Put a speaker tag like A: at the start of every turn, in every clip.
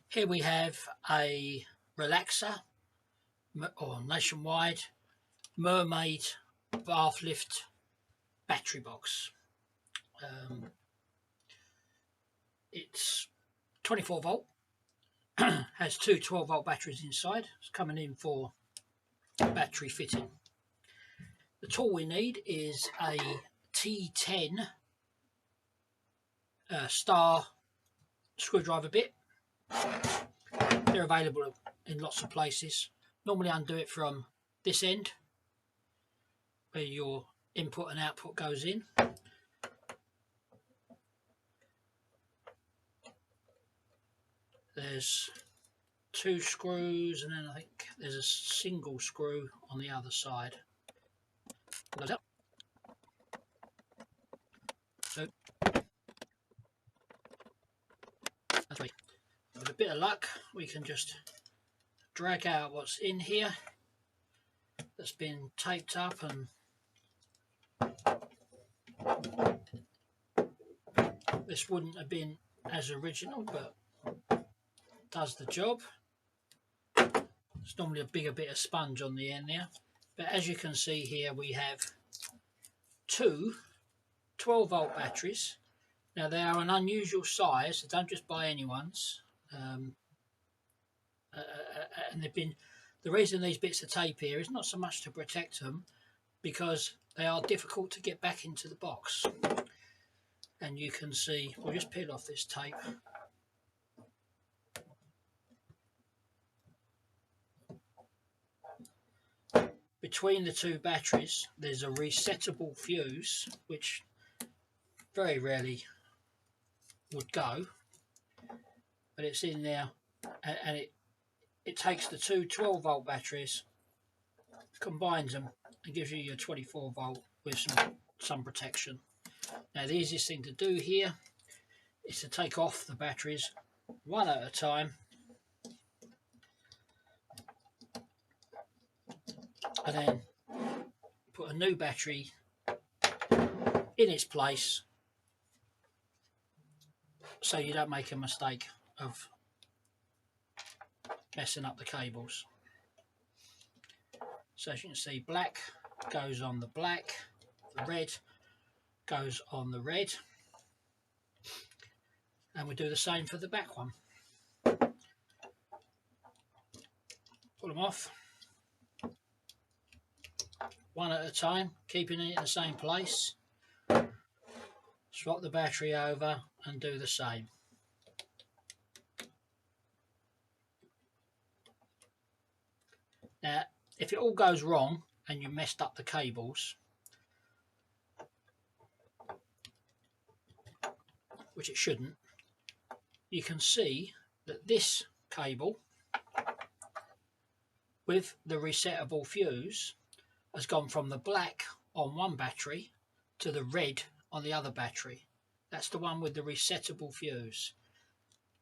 A: Here we have a Relaxa or Nationwide Mermaid bath lift battery box. It's 24 volt, has two 12 volt batteries inside. It's coming in for battery fitting. The tool we need is a T10 star screwdriver bit. They're available in lots of places. Normally undo it from this end where your input and output goes in. There's two screws, and then I think there's a single screw on the other side. Goes up. So that's right. With a bit of luck, we can just drag out what's in here that's been taped up, and this wouldn't have been as original, but does the job. It's normally a bigger bit of sponge on the end there, but as you can see here, we have two 12 volt batteries. Now they are an unusual size, so don't just buy anyone's. And they've been, the reason these bits of tape here is not so much to protect them, because they are difficult to get back into the box. And you can see, we'll just peel off this tape. Between the two batteries, there's a resettable fuse, which very rarely would go, but it's in there, and it takes the two 12 volt batteries, combines them, and gives you your 24 volt with some protection. Now the easiest thing to do here is to take off the batteries one at a time, and then put a new battery in its place, so you don't make a mistake of messing up the cables. So as you can see, black goes on the black, the red goes on the red, and we do the same for the back one. Pull them off one at a time, keeping it in the same place. Swap the battery over and do the same. Now if it all goes wrong and you messed up the cables, which it shouldn't, you can see that this cable with the resettable fuse has gone from the black on one battery to the red on the other battery. That's the one with the resettable fuse.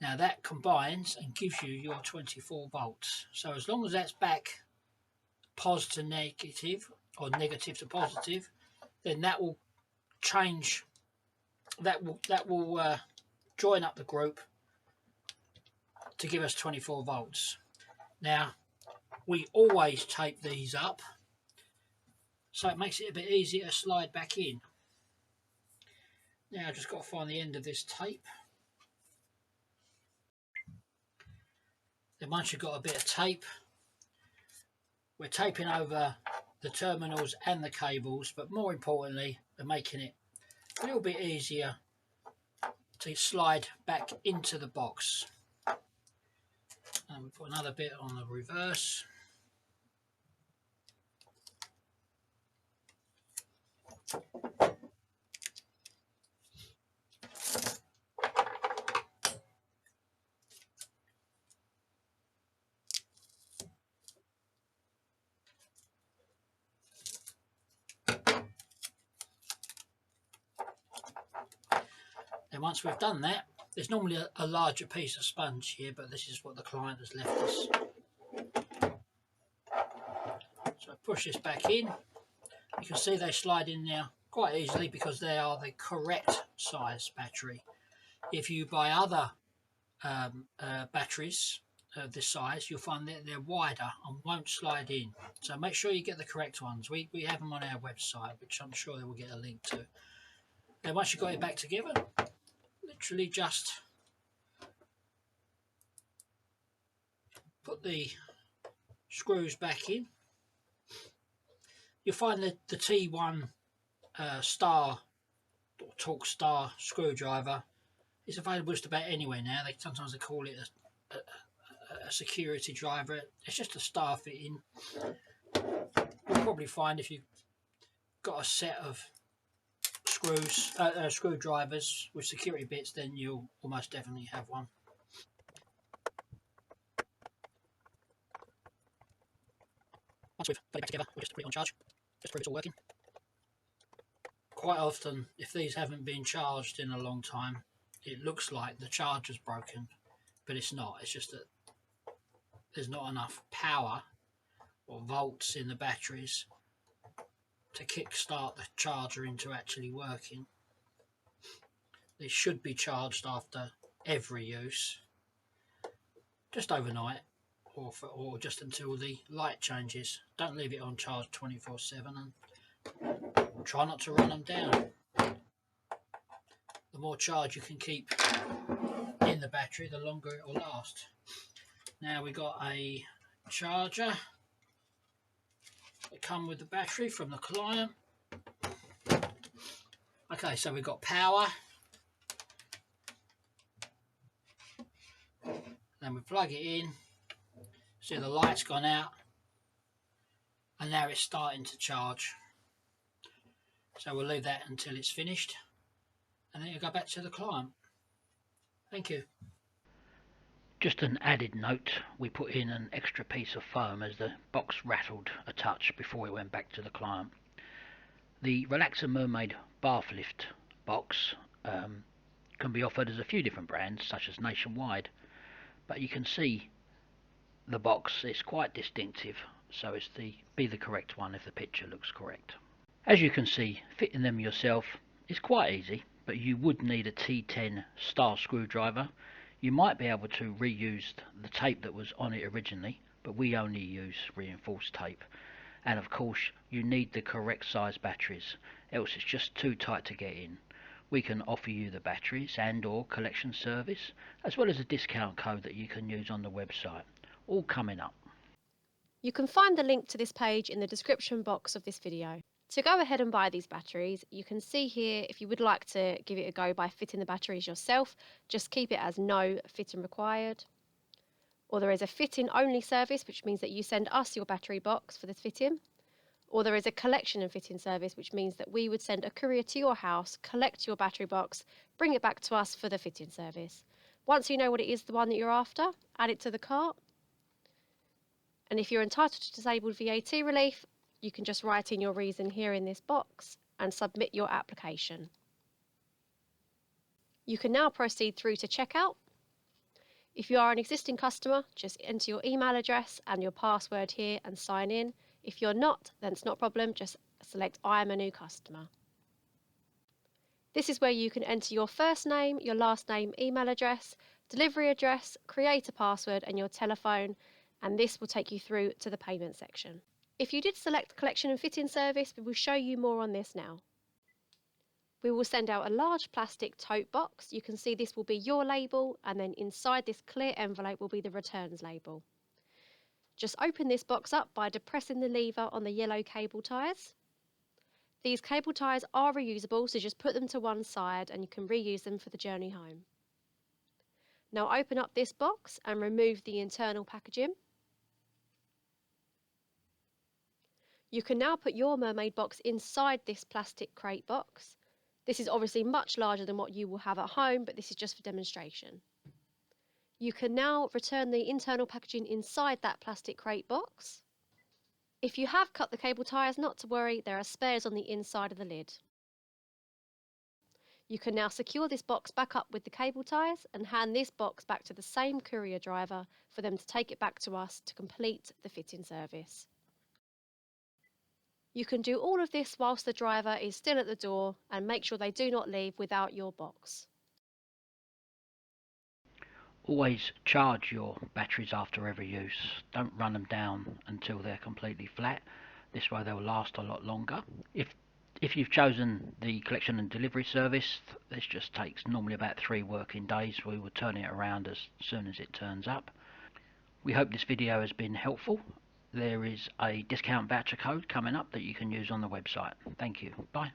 A: Now that combines and gives you your 24 volts. So as long as that's back positive to negative, or negative to positive, then that will change, that will join up the group to give us 24 volts. Now we always tape these up, so it makes it a bit easier to slide back in. Now I've just got to find the end of this tape. Then once you've got a bit of tape, we're taping over the terminals and the cables, but more importantly, we're making it a little bit easier to slide back into the box. And we put another bit on the reverse. And once we've done that, there's normally a larger piece of sponge here, but this is what the client has left us. So I push this back in. You can see they slide in now quite easily because they are the correct size battery. If you buy other batteries of this size, you'll find that they're wider and won't slide in. So make sure you get the correct ones. We have them on our website, which I'm sure they will get a link to. Then once you've got it back together, literally just put the screws back in. You'll find that the T1 star or Torque Star screwdriver is available just about anywhere now. Sometimes they call it a security driver. It's just a star fitting. You'll probably find if you've got a set of screwdrivers with security bits, then you'll almost definitely have one. Once we've got it back together, we'll just put it on charge, just prove it's all working. Quite often, if these haven't been charged in a long time, it looks like the charger's broken, but it's not. It's just that there's not enough power or volts in the batteries to kick-start the charger into actually working. They should be charged after every use, just overnight, or just until the light changes. Don't leave it on charge 24/7, and try not to run them down. The more charge you can keep in the battery, the longer it will last. Now we got a charger that come with the battery from the client. Okay, so we've got power. Then we plug it in. See the light's gone out, and now it's starting to charge. So we'll leave that until it's finished, and then you'll go back to the client. Thank you. Just an added note, we put in an extra piece of foam as the box rattled a touch before it went back to the client. The Relaxa Mermaid bath lift box can be offered as a few different brands, such as Nationwide, but you can see the box is quite distinctive, so it's be the correct one if the picture looks correct. As you can see, fitting them yourself is quite easy, but you would need a T10 star screwdriver. You might be able to reuse the tape that was on it originally, but we only use reinforced tape. And of course, you need the correct size batteries, else it's just too tight to get in. We can offer you the batteries and or collection service, as well as a discount code that you can use on the website, all coming up.
B: You can find the link to this page in the description box of this video. To go ahead and buy these batteries, you can see here if you would like to give it a go by fitting the batteries yourself, just keep it as no fitting required. Or there is a fitting only service, which means that you send us your battery box for the fitting. Or there is a collection and fitting service, which means that we would send a courier to your house, collect your battery box, bring it back to us for the fitting service. Once you know what it is, the one that you're after, add it to the cart. And if you're entitled to disabled VAT relief, you can just write in your reason here in this box and submit your application. You can now proceed through to checkout. If you are an existing customer, just enter your email address and your password here and sign in. If you're not, then it's not a problem, just select I am a new customer. This is where you can enter your first name, your last name, email address, delivery address, create a password and your telephone, and this will take you through to the payment section. If you did select collection and fitting service, we will show you more on this now. We will send out a large plastic tote box. You can see this will be your label, and then inside this clear envelope will be the returns label. Just open this box up by depressing the lever on the yellow cable ties. These cable ties are reusable, so just put them to one side and you can reuse them for the journey home. Now open up this box and remove the internal packaging. You can now put your mermaid box inside this plastic crate box. This is obviously much larger than what you will have at home, but this is just for demonstration. You can now return the internal packaging inside that plastic crate box. If you have cut the cable ties, not to worry, there are spares on the inside of the lid. You can now secure this box back up with the cable ties and hand this box back to the same courier driver for them to take it back to us to complete the fitting service. You can do all of this whilst the driver is still at the door and make sure they do not leave without your box.
C: Always charge your batteries after every use. Don't run them down until they're completely flat. This way they'll last a lot longer. If you've chosen the collection and delivery service, this just takes normally about 3 working days. We will turn it around as soon as it turns up. We hope this video has been helpful. There is a discount voucher code coming up that you can use on the website. Thank you. Bye.